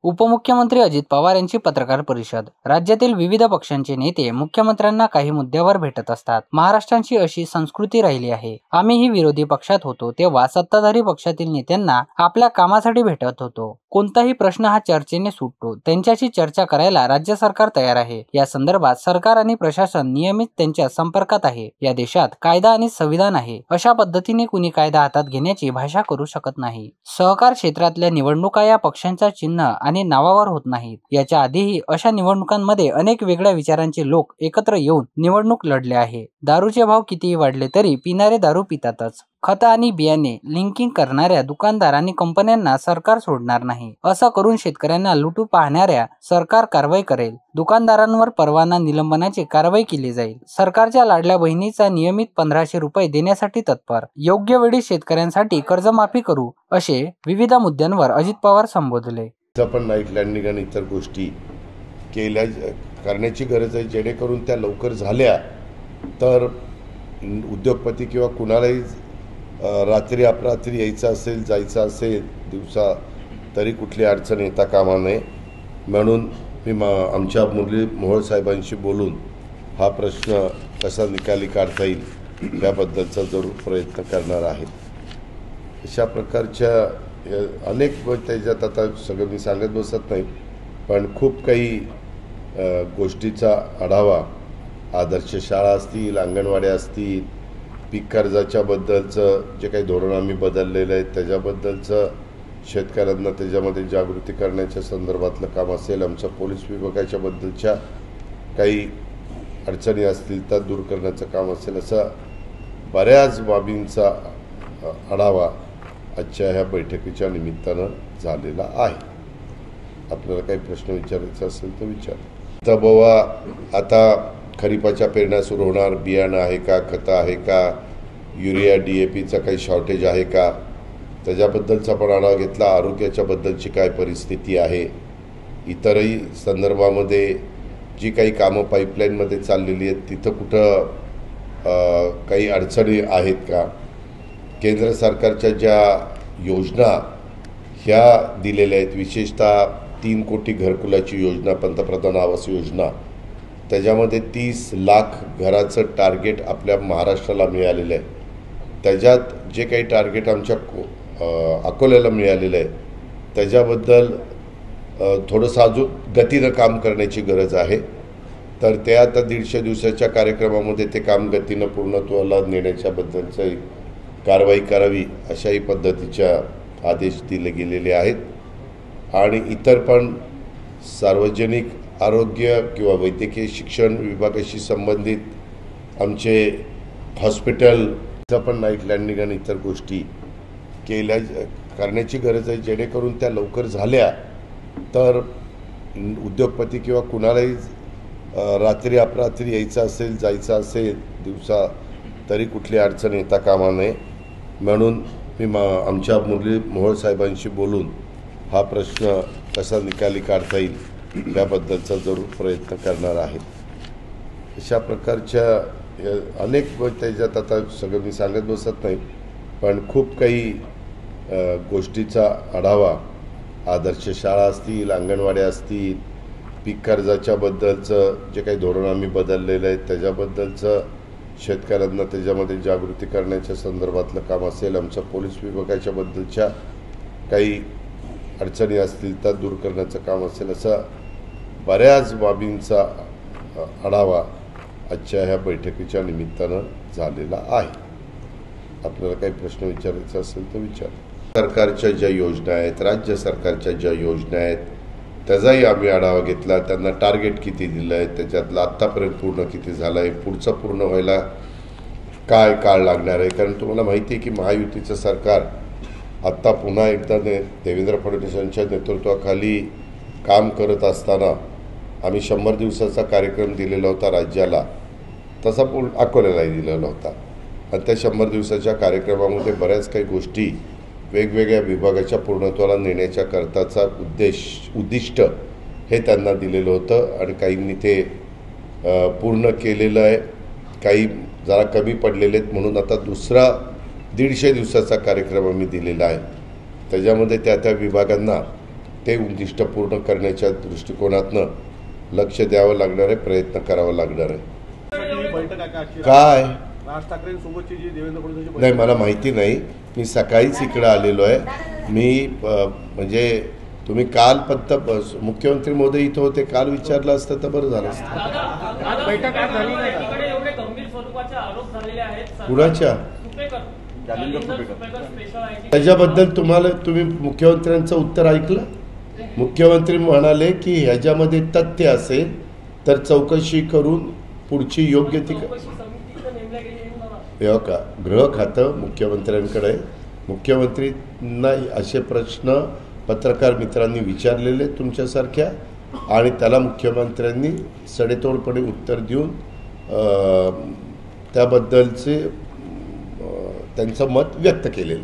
उपमुख्यमंत्री अजित पवार यांची पत्रकार परिषद। राज्यातील विविध पक्षांचे नेते मुख्यमंत्र्यांना काही मुद्द्यावर भेटत असतात। महाराष्ट्राची अशी संस्कृती राहिली आहे। आम्हीही विरोधी पक्षात होतो तेव्हा सत्ताधारी पक्षातील नेत्यांना आपल्या कामासाठी भेटत होतो। कोणताही प्रश्न हा चर्चेने सुटतो, त्यांच्याशी चर्चा करायला राज्य सरकार तयार आहे। या संदर्भात सरकार आणि प्रशासन नियमित त्यांच्या संपर्कात आहे। या देशात कायदा आणि संविधान आहे, अशा पद्धतीने कुणी कायदा हातात घेण्याची भाषा करू शकत नाही। सहकार क्षेत्रातल्या निवडणुका या पक्षांच्या चिन्ह आणि नावावर होत नाहीत। याच्या आधीही अशा निवडणुकांमध्ये अनेक वेगळ्या विचारांचे लोक एकत्र येऊन निवडणूक लढले आहे। दारूचे भाव कितीही वाढले तरी पिणारे दारू पितातच। खत आणि बियाणे लिंकिंग करणाऱ्या दुकानदार आणि कंपन्यांना सरकार सोडणार नाही। असं करून शेतकऱ्यांना लुटू पाहणाऱ्या सरकार कारवाई करेल। दुकानदारांवर परवाना निलंबनाची कारवाई केली जाईल। सरकारच्या लाडल्या बहिणीचा नियमित 1500 रुपये देण्यासाठी तत्पर। योग्य वेळी शेतकऱ्यांसाठी कर्जमाफी करू, असे विविध मुद्द्यांवर अजित पवार संबोधले। पण नाईट लँडिंग आणि इतर गोष्टी करण्याची गरज आहे, जेणेकरून त्या लवकर झाल्या तर उद्योगपती किंवा कुणालाही रात्री अपरात्री यायचं असेल, जायचं असेल दिवसा, तरी कुठली अडचण येता कामा नये। म्हणून मी आमच्या मुरली मोहोळ साहेबांशी बोलून हा प्रश्न कसा निकाली काढता येईल याबद्दलचा जरूर प्रयत्न करणार आहे। अशा प्रकारच्या अनेक त्याच्यात आता सगळं मी सांगत बसत नाही, पण खूप काही गोष्टीचा आढावा, आदर्श शाळा असतील, अंगणवाड्या असतील, पीक कर्जाच्या बद्दलचं जे काही धोरण आम्ही बदललेलं आहे त्याच्याबद्दलचं, शेतकऱ्यांना त्याच्यामध्ये जागृती करण्याच्या संदर्भातलं काम असेल, आमच्या पोलीस विभागाच्या बद्दलच्या काही अडचणी असतील तर दूर करण्याचं काम असेल, असं बऱ्याच बाबींचा आढावा आजच्या ह्या बैठकीच्या निमित्तानं झालेला आहे। आपल्याला काही प्रश्न विचारायचा असेल तर विचार। तर बाबा आता खरीपाच्या पेरण्या सुरू होणार, बियाणं आहे का, खतं आहे का, युरिया DAPचं काही शॉर्टेज आहे का, त्याच्याबद्दलचा पण आढावा घेतला। आरोग्याच्या बद्दलची काय परिस्थिती आहे, इतरही संदर्भामध्ये जी काही कामं पाईपलाईनमध्ये चाललेली आहेत तिथं कुठं काही अडचणी आहेत का, केंद्र सरकारच्या ज्या योजना ह्या दिलेल्या आहेत, विशेषतः 3 कोटी घरकुलाची योजना, पंतप्रधान आवास योजना, त्याच्यामध्ये 30 लाख घराचं टार्गेट आपल्या महाराष्ट्राला मिळालेलं आहे। त्याच्यात जे काही टार्गेट आमच्या अकोल्याला मिळालेलं आहे त्याच्याबद्दल थोडंसं अजून गतीनं काम करण्याची गरज आहे। तर ते आता 150 दिवसाच्या कार्यक्रमामध्ये ते काम गतीनं पूर्णत्वाला नेण्याच्याबद्दलचं कारवाई करावी, अशाही पद्धतीच्या आदेश दिले गेलेले आहेत। आणि इतर पण सार्वजनिक आरोग्य किंवा वैद्यकीय शिक्षण विभागाशी संबंधित आमचे हॉस्पिटलचं पण नाईट लँडिंग आणि इतर गोष्टी करण्याची गरज आहे, जेणेकरून त्या लवकर झाल्या तर उद्योगपती किंवा कुणालाही रात्री अपरात्री यायचं असेल, जायचं असेल दिवसा, तरी कुठली अडचण येता कामा नये। म्हणून मी आमच्या मुरली मोहोळ साहेबांशी बोलून हा प्रश्न कसा निकाली काढता येईल याबद्दलचा जरूर प्रयत्न करणार आहे। अशा प्रकारच्या अनेक त्याच्यात आता सगळं मी सांगत बसत नाही, पण खूप काही गोष्टीचा आढावा, आदर्श शाळा असतील, अंगणवाड्या असतील, पीक कर्जाच्या बद्दलचं जे काही धोरण आम्ही बदललेलं आहे त्याच्याबद्दलचं, शेतकऱ्यांना त्याच्यामध्ये जागृती करण्याच्या संदर्भातलं काम असेल, आमच्या पोलीस विभागाच्या बद्दलच्या काही अडचणी असतील तर दूर करण्याचं काम असेल, असं बऱ्याच बाबींचा आढावा आजच्या ह्या बैठकीच्या निमित्तानं झालेला आहे। आपल्याला काही प्रश्न विचारायचा असेल तर विचार। सरकारच्या ज्या योजना आहेत, राज्य सरकारच्या ज्या योजना आहेत त्याचाही आम्ही आढावा घेतला। त्यांना टार्गेट किती दिलं आहे, त्याच्यातलं आत्तापर्यंत पूर्ण किती झालं आहे, पुढचं पूर्ण व्हायला काय काळ लागणार आहे। कारण तुम्हाला माहिती आहे की महायुतीचं सरकार आत्ता पुन्हा एकदा देवेंद्र फडणवीसांच्या नेतृत्वाखाली काम करत असताना आम्ही 100 दिवसाचा कार्यक्रम दिलेला होता राज्याला, तसा अकोल्यालाही दिलेला होता। आणि त्या 100 दिवसाच्या कार्यक्रमामध्ये बऱ्याच काही गोष्टी वेगवेगळ्या विभागाच्या पूर्णत्वाला नेण्याच्या करताचा उद्दिष्ट हे त्यांना दिलेलं होतं आणि काहींनी ते पूर्ण केलेलं आहे, काही जरा कमी पडलेले आहेत। म्हणून आता दुसरा 150 दिवसाचा कार्यक्रम आम्ही दिलेला आहे, त्याच्यामध्ये त्या विभागांना ते उद्दिष्ट पूर्ण करण्याच्या दृष्टिकोनातनं लक्ष द्यावं लागणार आहे, प्रयत्न करावा लागणार आहे. काय राज ठाकरेंसोबतची जी देवेंद्र फडणवीस नाही मला माहिती नाही. मी सकाळीच इकडं आलेलो आहे. मी म्हणजे तुम्ही काल मुख्यमंत्री महोदय इथं होते, काल विचारलं असतं तर बरं झालं असतं. बैठक आज झाली नाही. कुणाच्या जालिंदर सुपेकर. त्याच्याबद्दल तुम्ही मुख्यमंत्र्यांचं उत्तर ऐकलं. मुख्यमंत्री म्हणाले की ह्याच्यामध्ये तथ्य असेल तर चौकशी करून पुढची योग्य ती का गृह खातं मुख्यमंत्र्यांकडे आहे. मुख्यमंत्रींना असे प्रश्न पत्रकार मित्रांनी विचारलेले तुमच्यासारख्या, आणि त्याला मुख्यमंत्र्यांनी सडेतोडपणे उत्तर देऊन त्याबद्दलचे त्यांचं मत व्यक्त केलेलं.